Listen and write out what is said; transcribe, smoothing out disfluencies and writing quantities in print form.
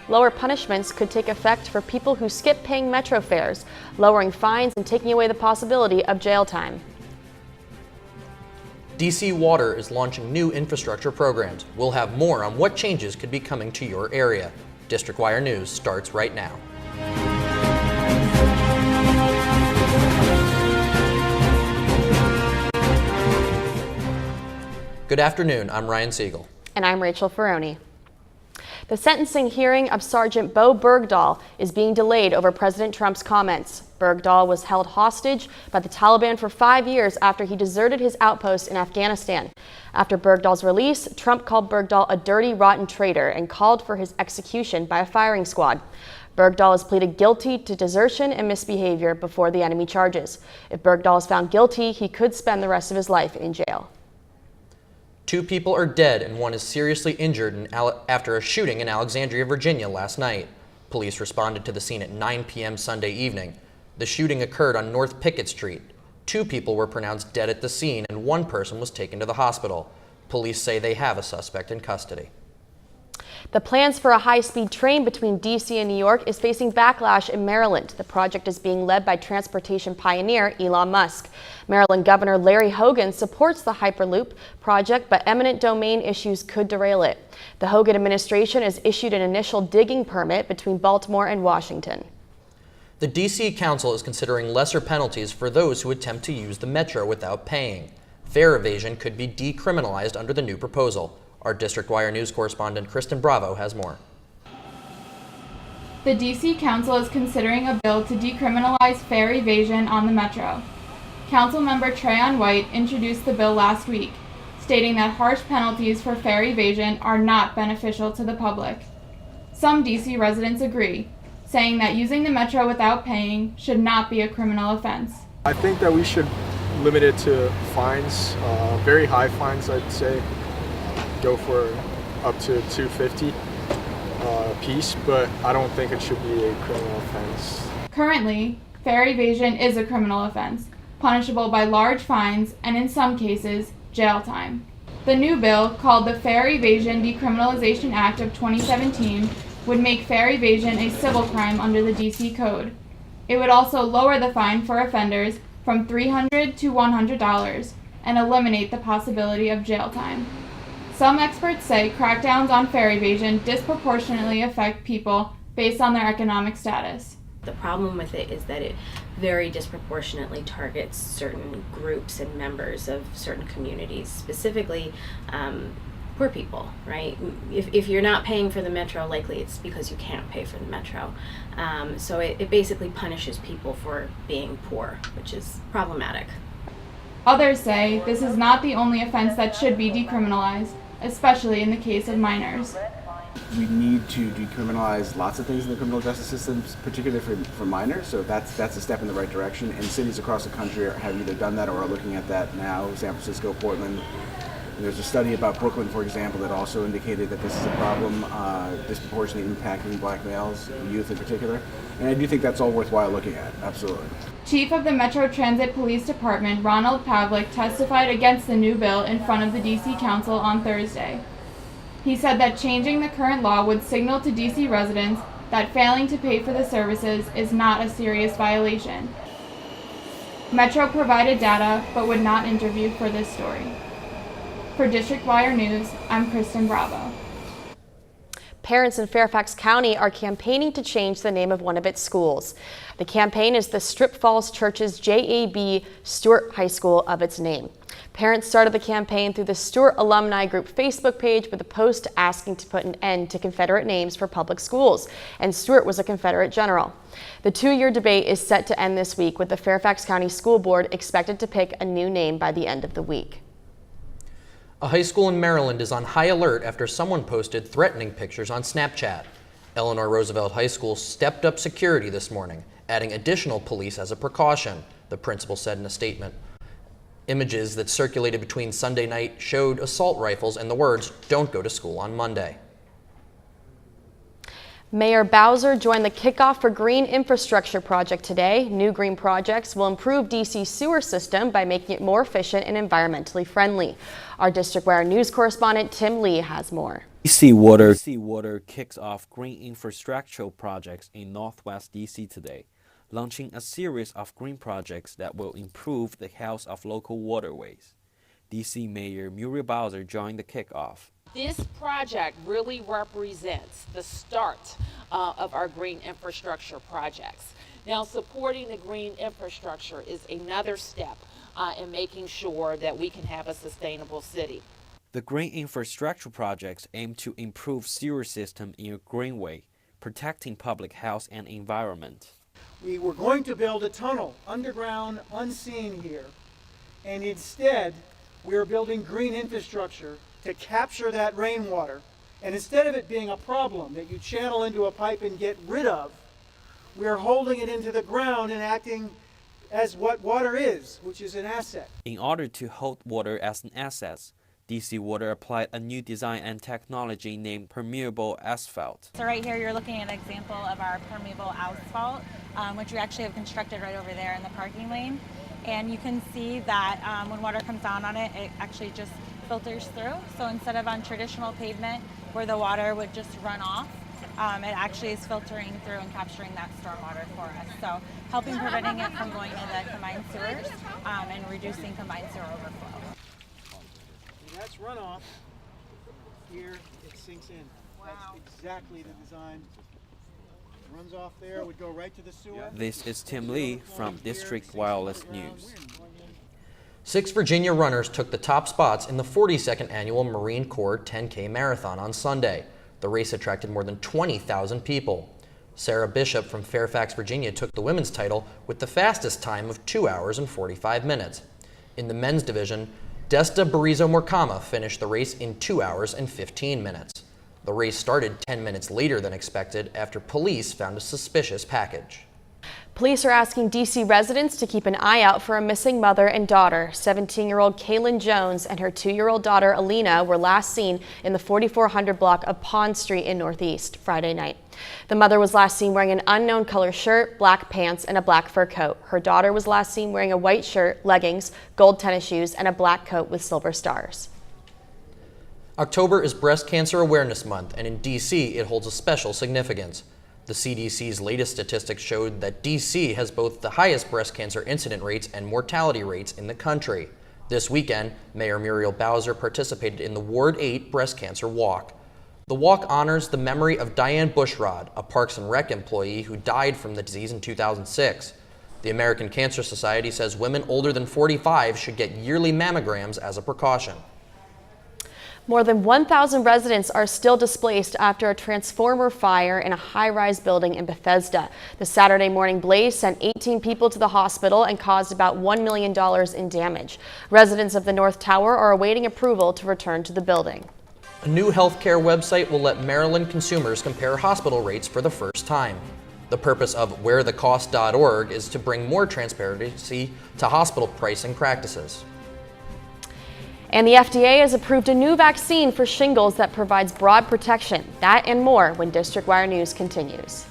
lower punishments could take effect for people who skip paying Metro fares, lowering fines and taking away the possibility of jail time. DC Water is launching new infrastructure programs. We'll have more on what changes could be coming to your area. District Wire News starts right now. Good afternoon, I'm Ryan Siegel. And I'm Rachel Ferroni. The sentencing hearing of Sergeant Bo Bergdahl is being delayed over President Trump's comments. Bergdahl was held hostage by the Taliban for 5 years after he deserted his outpost in Afghanistan. After Bergdahl's release, Trump called Bergdahl a dirty, rotten traitor and called for his execution by a firing squad. Bergdahl has pleaded guilty to desertion and misbehavior before the enemy charges. If Bergdahl is found guilty, he could spend the rest of his life in jail. 2 people are dead and 1 is seriously injured after a shooting in Alexandria, Virginia last night. Police responded to the scene at 9 p.m. Sunday evening. The shooting occurred on North Pickett Street. 2 people were pronounced dead at the scene and 1 person was taken to the hospital. Police say they have a suspect in custody. The plans for a high-speed train between D.C. and New York is facing backlash in Maryland. The project is being led by transportation pioneer Elon Musk. Maryland Governor Larry Hogan supports the Hyperloop project, but eminent domain issues could derail it. The Hogan administration has issued an initial digging permit between Baltimore and Washington. The D.C. Council is considering lesser penalties for those who attempt to use the metro without paying. Fare evasion could be decriminalized under the new proposal. Our District Wire News correspondent Kristen Bravo has more. The D.C. Council is considering a bill to decriminalize fare evasion on the Metro. Councilmember Trayon White introduced the bill last week, stating that harsh penalties for fare evasion are not beneficial to the public. Some D.C. residents agree, saying that using the Metro without paying should not be a criminal offense. I think that we should limit it to fines, very high fines, I'd say. Go for up to $250 a piece, but I don't think it should be a criminal offense. Currently, fare evasion is a criminal offense, punishable by large fines and in some cases, jail time. The new bill, called the Fare Evasion Decriminalization Act of 2017, would make fare evasion a civil crime under the DC Code. It would also lower the fine for offenders from $300 to $100 and eliminate the possibility of jail time. Some experts say crackdowns on fare evasion disproportionately affect people based on their economic status. The problem with it is that it very disproportionately targets certain groups and members of certain communities, specifically poor people, right? If you're not paying for the Metro, likely it's because you can't pay for the Metro. So it basically punishes people for being poor, which is problematic. Others say this is not the only offense that should be decriminalized, especially in the case of minors. We need to decriminalize lots of things in the criminal justice system, particularly for minors, so that's a step in the right direction, and cities across the country have either done that or are looking at that now. San Francisco, Portland. And there's a study about Brooklyn, for example, that also indicated that this is a problem disproportionately impacting black males, youth in particular, and I do think that's all worthwhile looking at, absolutely. Chief of the Metro Transit Police Department, Ronald Pavlik, testified against the new bill in front of the D.C. Council on Thursday. He said that changing the current law would signal to D.C. residents that failing to pay for the services is not a serious violation. Metro provided data but would not interview for this story. For District Wire News, I'm Kristen Bravo. Parents in Fairfax County are campaigning to change the name of one of its schools. The campaign is the Strip Falls Church's J.A.B. Stewart High School of its name. Parents started the campaign through the Stewart Alumni Group Facebook page with a post asking to put an end to Confederate names for public schools, and Stewart was a Confederate general. The 2-year debate is set to end this week, with the Fairfax County School Board expected to pick a new name by the end of the week. A high school in Maryland is on high alert after someone posted threatening pictures on Snapchat. Eleanor Roosevelt High School stepped up security this morning, adding additional police as a precaution, the principal said in a statement. Images that circulated between Sunday night showed assault rifles and the words, "Don't go to school on Monday." Mayor Bowser joined the Kickoff for Green Infrastructure project today. New green projects will improve DC's sewer system by making it more efficient and environmentally friendly. Our District Wire News correspondent Tim Lee has more. DC Water kicks off green infrastructure projects in Northwest DC today, launching a series of green projects that will improve the health of local waterways. DC Mayor Muriel Bowser joined the kickoff. This project really represents the start of our green infrastructure projects. Now, supporting the green infrastructure is another step in making sure that we can have a sustainable city. The green infrastructure projects aim to improve sewer system in a green way, protecting public health and environment. We were going to build a tunnel underground, unseen here, and instead we're building green infrastructure to capture that rainwater. And instead of it being a problem that you channel into a pipe and get rid of, we're holding it into the ground and acting as what water is, which is an asset. In order to hold water as an asset, DC Water applied a new design and technology named permeable asphalt. So right here you're looking at an example of our permeable asphalt, which we actually have constructed right over there in the parking lane. And you can see that when water comes down on it, it actually just filters through. So instead of on traditional pavement where the water would just run off, it actually is filtering through and capturing that stormwater for us. So helping preventing it from going into combined sewers and reducing combined sewer overflow. That's runoff. Here it sinks in. Wow. That's exactly the design. Runs off there, would go right to the sewer. This is Tim Lee from District Wireless News. 6 Virginia runners took the top spots in the 42nd annual Marine Corps 10K Marathon on Sunday. The race attracted more than 20,000 people. Sarah Bishop from Fairfax, Virginia took the women's title with the fastest time of 2 hours and 45 minutes. In the men's division, Desta Barizo Morkama finished the race in 2 hours and 15 minutes. The race started 10 minutes later than expected after police found a suspicious package. Police are asking D.C. residents to keep an eye out for a missing mother and daughter. 17-year-old Kaylin Jones and her 2-year-old daughter Alina were last seen in the 4400 block of Pond Street in Northeast Friday night. The mother was last seen wearing an unknown color shirt, black pants, and a black fur coat. Her daughter was last seen wearing a white shirt, leggings, gold tennis shoes, and a black coat with silver stars. October is Breast Cancer Awareness Month, and in D.C. it holds a special significance. The CDC's latest statistics showed that D.C. has both the highest breast cancer incident rates and mortality rates in the country. This weekend, Mayor Muriel Bowser participated in the Ward 8 Breast Cancer Walk. The walk honors the memory of Diane Bushrod, a Parks and Rec employee who died from the disease in 2006. The American Cancer Society says women older than 45 should get yearly mammograms as a precaution. More than 1,000 residents are still displaced after a transformer fire in a high-rise building in Bethesda. The Saturday morning blaze sent 18 people to the hospital and caused about $1 million in damage. Residents of the North Tower are awaiting approval to return to the building. A new healthcare website will let Maryland consumers compare hospital rates for the first time. The purpose of wherethecost.org is to bring more transparency to hospital pricing practices. And the FDA has approved a new vaccine for shingles that provides broad protection. That and more when District Wire News continues.